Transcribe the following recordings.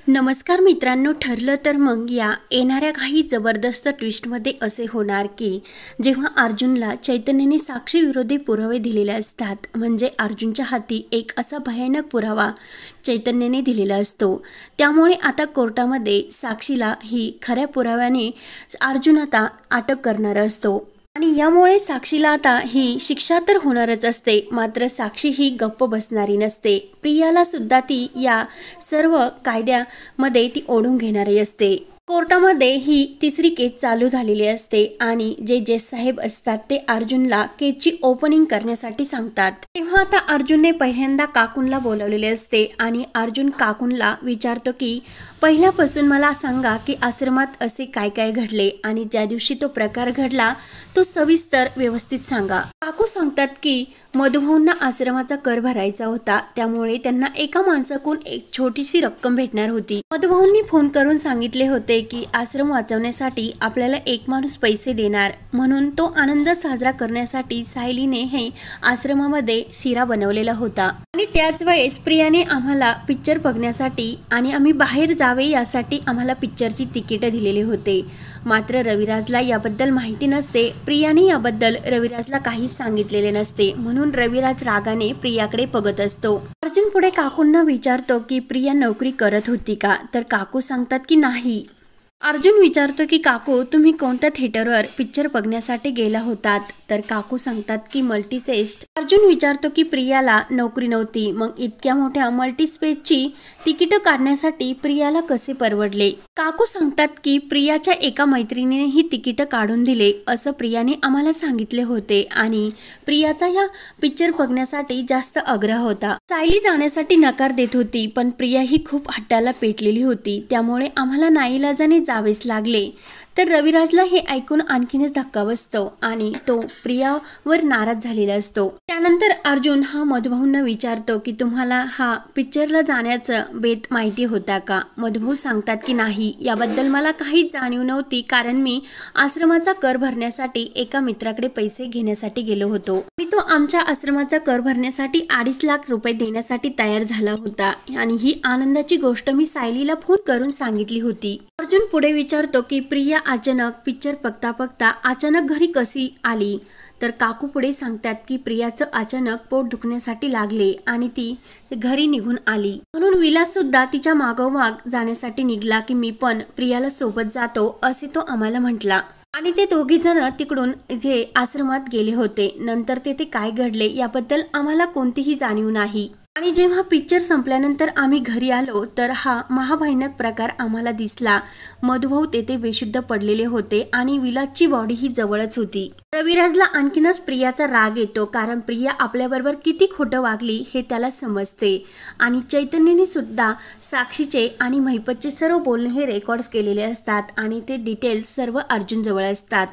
नमस्कार मित्रांनो, ठरलं तर मग या येणाऱ्या काही जबरदस्त ट्विस्टमध्ये असे होणार की जेव्हा अर्जुनला चैतन्याने साक्षी विरोधी पुरावे दिलेले असतात, म्हणजे अर्जुनच्या हाती एक असा भयानक पुरावा चैतन्याने दिलेला असतो, त्यामुळे आता कोर्टामध्ये साक्षीला ही खऱ्या पुराव्याने अर्जुन आता अटक करणार असतो आणि यामुळे साक्षीला आता ही शिक्षा तर होणारच असते। मात्र साक्षी ही गप्प बसणारी नसते। प्रियाला सुद्धा ती या सर्व कायद्यामध्ये ती ओढून घेणारी असते। कोर्टामध्ये ही तिसरी केस चालू झालेली असते आणि जे जज साहेब असतात ते अर्जुनला केसची ओपनिंग करण्यासाठी सांगतात। तेव्हा आता अर्जुनने पहिल्यांदा काकूंला बोलावलेले असते आणि अर्जुन काकूंला विचारतो की पहिल्यापासून मला सांगा की आश्रमात असे काय काय घडले आणि ज्या दिवशी तो प्रकार घडला तो सविस्तर व्यवस्थित सांगा। काकू सांगतात की मधुभाऊंना आश्रमाचा कर भरायचा होता, त्यामुळे त्यांना एका माणसाकडून एक छोटीशी रक्कम भेटणार होती। मधुभाऊंनी फोन करून सांगितले होते की आश्रम वाचवण्यासाठी आपल्याला एक माणूस पैसे देणार, म्हणून तो आनंद साजरा करण्यासाठी सायलीने हे आश्रमामध्ये शिरा बनवलेला होता आणि त्याच वेळेस प्रियाने आम्हाला पिक्चर बघण्यासाठी आणि आम्ही बाहेर जावे यासाठी आम्हाला पिक्चरची तिकीट दिलेले होते। मात्र रविराजला याबद्दल माहिती नसते। प्रियाने याबद्दल रविराजला काहीच सांगितलेले नसते, म्हणून रविराज रागाने प्रियाकडे बघत असतो। अर्जुन पुढे काकूंना विचारतो की प्रिया नोकरी करत होती का, तर काकू सांगतात की नाही। अर्जुन विचारतो की काकू तुम्ही कोणत्या थिएटरवर पिक्चर बघण्यासाठी गेला होतात, तर काकू सांगतात की मल्टीस्पेस। अर्जुन विचारतो की प्रियाला नोकरी नव्हती, मग इतक्या मोठ्या मल्टीस्पेसची तिकीट काढण्यासाठी प्रियाला कसे परवडले। काकू सांगतात की प्रियाच्या एका मैत्रिणीने ही तिकीट काढून दिले असं प्रियाने आम्हाला सांगितले होते आणि प्रियाचा या पिक्चर बघण्यासाठी जास्त आग्रह होता। सायली जाण्यासाठी नकार देत होती, पण प्रिया ही खूप हट्टाला पेटलेली होती, त्यामुळे आम्हाला नाईलाजाने जावेच लागले। तर रविराजला हे ऐकून आणखीनच धक्का बसतो आणि तो प्रियावर नाराज झालेला असतो। त्यानंतर अर्जुन हा मधुभाऊंना विचारतो की तुम्हाला हा पिक्चरला जाण्याचं बेत माहिती होता का। मधुभाऊ सांगतात की नाही, याबद्दल मला काहीच जाणीव नव्हती, कारण मी आश्रमाचा कर भरण्यासाठी एका मित्राकडे पैसे घेण्यासाठी गेलो होतो आणि तो आमच्या आश्रमाचा कर भरण्यासाठी 2.5 लाख रुपये देण्यासाठी तयार झाला होता आणि ही आनंदाची गोष्ट मी सायलीला फोन करून सांगितली होती। अर्जुन पुढे विचारतो की प्रिया अचानक पिक्चर बघता बघता अचानक घरी कशी आली, तर काकू पुढे सांगतात की प्रियाचं अचानक पोट दुखण्यासाठी लागले आणि ती घरी निघून आली, म्हणून विलास सुद्धा तिच्या मागोमाग जाण्यासाठी निघला की मी पण प्रियाला सोबत जातो असे तो आम्हाला म्हटला आणि ते दोघे जण तिकडून जे आश्रमात गेले होते। नंतर तेथे काय घडले याबद्दल आम्हाला कोणतीही जाणीव नाही आणि जेव्हा पिक्चर संपल्यानंतर आम्ही घरी आलो तर हा महाभयानक प्रकार आम्हाला दिसला। मधुभाऊ तेथे बेशुद्ध पडलेले होते आणि विलासची बॉडी ही जवळच होती। रविराजला आणखीनच प्रियाचा राग येतो, कारण प्रिया आपल्याबरोबर किती खोटं वागली हे त्याला समजते आणि चैतन्यने सुद्धा साक्षीचे आणि महिपतचे सर्व बोलणे हे रेकॉर्ड्स केलेले असतात आणि ते डिटेल्स सर्व अर्जुन जवळ असतात।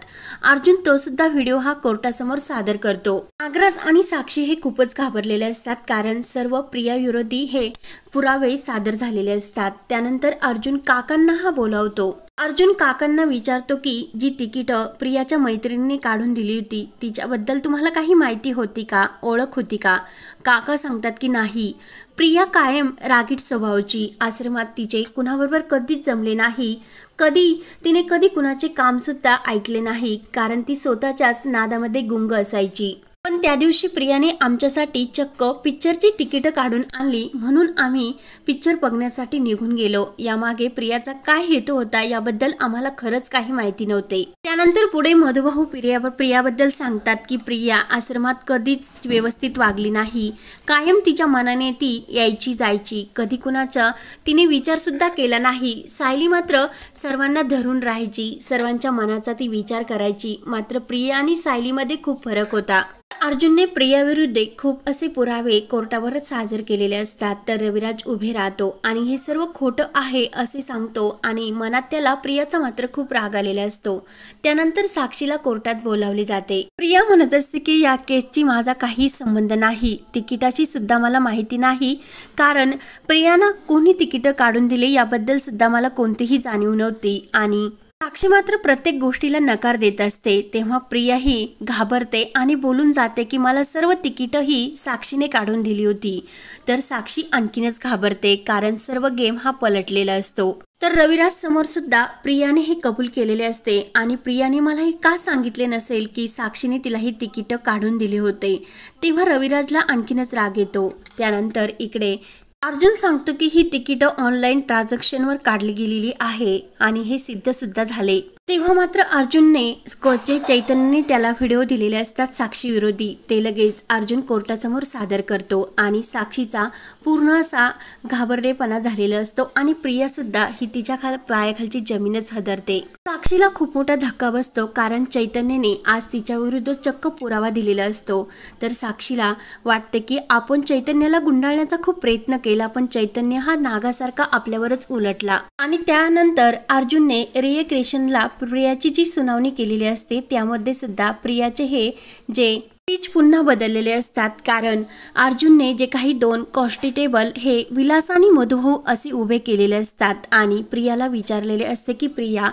अर्जुन तो सुद्धा व्हिडिओ हा कोर्टासमोर सादर करतो। नागराज आणि साक्षी हे खूपच घाबरलेले असतात, कारण सर्व प्रिया विरोधी हे पुरावे सादर झालेले असतात। त्यानंतर अर्जुन काकांना हा बोलावतो। अर्जुन काकांना विचारतो की जी तिकीट प्रियाच्या मैत्रिणीने काढून दिली होती तिच्याबद्दल तुम्हाला काही माहिती होती का, ओळख होती का। काका सांगतात की नाही, प्रिया कायम रागीट स्वभावाची, आश्रमात तिचे कुणाबरोबर कधीच जमले नाही, तिने कधी कुणाचे काम सुद्धा ऐकले नाही, कारण ती स्वतःच्याच नादामध्ये गुंग असायची। पण त्या दिवशी प्रियाने आमच्यासाठी चक्क पिक्चरची तिकीट काढून आणली, म्हणून आम्ही पिक्चर बघण्यासाठी निघून गेलो। यामागे प्रियाचा काय हेतू होता याबद्दल आम्हाला खरंच काही माहिती नव्हते। त्यानंतर पुढे मधुभाऊ प्रियाबद्दल सांगतात की प्रिया आश्रमात कधीच व्यवस्थित वागली नाही, कायम तिच्या मनाने ती यायची जायची, कधी कुणाचा तिने विचार सुद्धा केला नाही। सायली मात्र सर्वांना धरून राहायची, सर्वांच्या मनाचा ती विचार करायची। मात्र प्रिया आणि सायलीमध्ये खूप फरक होता। अर्जुनने प्रियाविरुद्ध खूप असे पुरावे कोर्टावरच सादर केलेले असतात, तर रविराज उभे राहतो आणि हे सर्व खोटं आहे असे सांगतो आणि मनात त्याला प्रियाचा मात्र खूप राग आलेला असतो। त्यानंतर साक्षीला कोर्टात बोलावले जाते। प्रिया म्हणत असते की या केसची माझा काही संबंध नाही, तिकिटाची सुद्धा मला माहिती नाही, कारण प्रियाना कोणी तिकीट काढून दिले याबद्दल सुद्धा मला कोणतीही जाणीव नव्हती आणि साक्षी मात्र प्रत्येक गोष्टीला नकार देत असते। तेव्हा प्रिया ही घाबरते आणि बोलून जाते की मला सर्व तिकीट ही साक्षीने काढून दिली होती। तर साक्षी आणखीनच घाबरते, कारण सर्व गेम हा पलटलेला असतो। तर रविराज समोर सुद्धा प्रियाने हे कबूल केलेले असते आणि प्रियाने मला हे का सांगितले नसेल की साक्षीने तिला ही तिकीट काढून दिले होते। तेव्हा रविराजला आणखीनच राग येतो। त्यानंतर इकडे अर्जुन सांगतो की ही तिकीट ऑनलाईन ट्रान्झॅक्शनवर काढली गेलेली आहे आणि हे सिद्ध सुद्धा झाले। तेव्हा मात्र अर्जुनने जे चैतन्यने त्याला व्हिडिओ दिलेले असतात साक्षी विरोधी, ते लगेच अर्जुन कोर्टासमोर सादर करतो आणि साक्षीचा पूर्ण असा घाबरलेपणा झालेला असतो आणि प्रिया सुद्धा ही तिच्या पायाखालची जमीनच हदरते। साक्षीला खूप मोठा धक्का बसतो, कारण चैतन्यने आज तिच्या विरुद्ध चक्क पुरावा दिलेला असतो। तर साक्षीला वाटते की आपण चैतन्याला गुंडाळण्याचा खूप प्रयत्न केला, पण चैतन्य हा नागासारखा आपल्यावरच उलटला। आणि त्यानंतर अर्जुनने रिएक्रेशनला प्रियाची जी सुनावणी केलेली असते त्यामध्ये सुद्धा प्रियाचे हे जे स्पीच पुन्हा बदललेले असतात, कारण अर्जुनने जे काही 2 कॉन्स्टेबल हे विलास आणि मधुभाऊ असे उभे केलेले असतात आणि प्रियाला विचारलेले असते की प्रिया,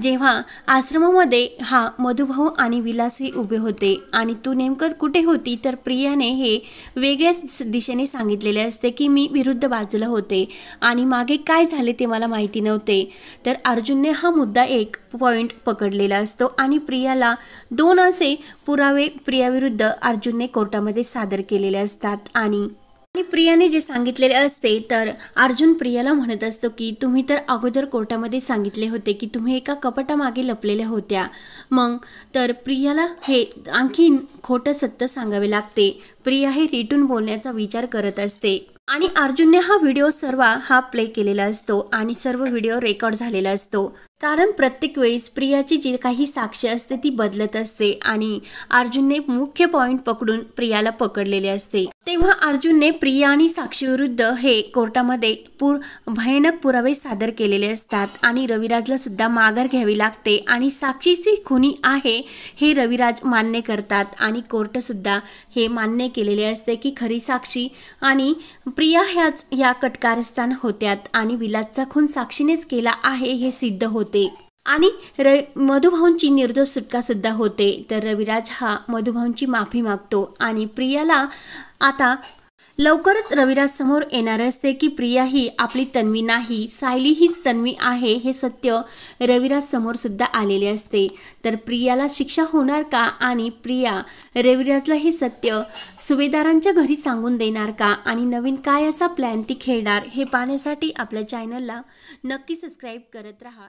जेव्हा आश्रमामध्ये हा मधुभाऊ आणि विलास हे उभे होते आणि तू नेमकं कुठे होती, तर प्रियाने हे वेगळ्याच दिशेने सांगितलेले असते की मी विरुद्ध बाजूला होते आणि मागे काय झाले ते मला माहिती नव्हते। तर अर्जुनने हा मुद्दा एक पॉइंट पकडलेला असतो आणि प्रियाला 2 असे पुरावे प्रियाविरुद्ध अर्जुनने कोर्टामध्ये सादर केलेले असतात। आणि प्रियाने जे सांगितलेले असते, तर अर्जुन प्रियाला म्हणत असतो की तुम्ही तर अगोदर कोर्टामध्ये सांगितले होते की तुम्ही एका कपाटामागे लपलेल्या होत्या। मग तर प्रियाला हे आणखीन खोटं सत्य सांगावे लागते। प्रिया हे रिटून बोलण्याचा विचार करत असते आणि अर्जुनने हा व्हिडिओ सर्व प्ले केलेला असतो आणि सर्व व्हिडिओ रेकॉर्ड झालेला असतो, कारण प्रत्येक वेळेस प्रियाची जी काही साक्ष असते ती बदलत असते आणि अर्जुनने मुख्य पॉइंट पकडून प्रियाला पकडलेले असते। तेव्हा अर्जुनने प्रिया आणि साक्षी विरुद्ध हे कोर्टामध्ये भयानक पुरावे सादर केलेले असतात आणि रविराजला सुद्धा माघार घ्यावी लागते आणि साक्षीची खुनी आहे हे रविराज मान्य करतात आणि कोर्ट सुद्धा हे मान्य केलेले असते की खरी साक्षी आणि प्रिया ह्याच या कटकारस्थान होत्यात आणि विलासचा खून साक्षीनेच केला आहे हे सिद्ध होते आणि मधुभाऊंची निर्दोष सुटका सुद्धा होते। तर रविराज हा मधुभाऊंची माफी मागतो आणि प्रियाला आता लवकरच रविराज समोर येणार असते की प्रिया ही आपली तन्वी नाही, सायली हीच तन्वी आहे हे सत्य रविराज समोर सुद्धा आलेले असते। तर प्रियाला शिक्षा होणार का आणि प्रिया रविराजला हे सत्य सुभेदारांच्या घरी सांगून देणार का आणि नवीन काय असा प्लॅन ती खेळणार हे पाहण्यासाठी आपल्या चॅनलला नक्की सबस्क्राईब करत राहा।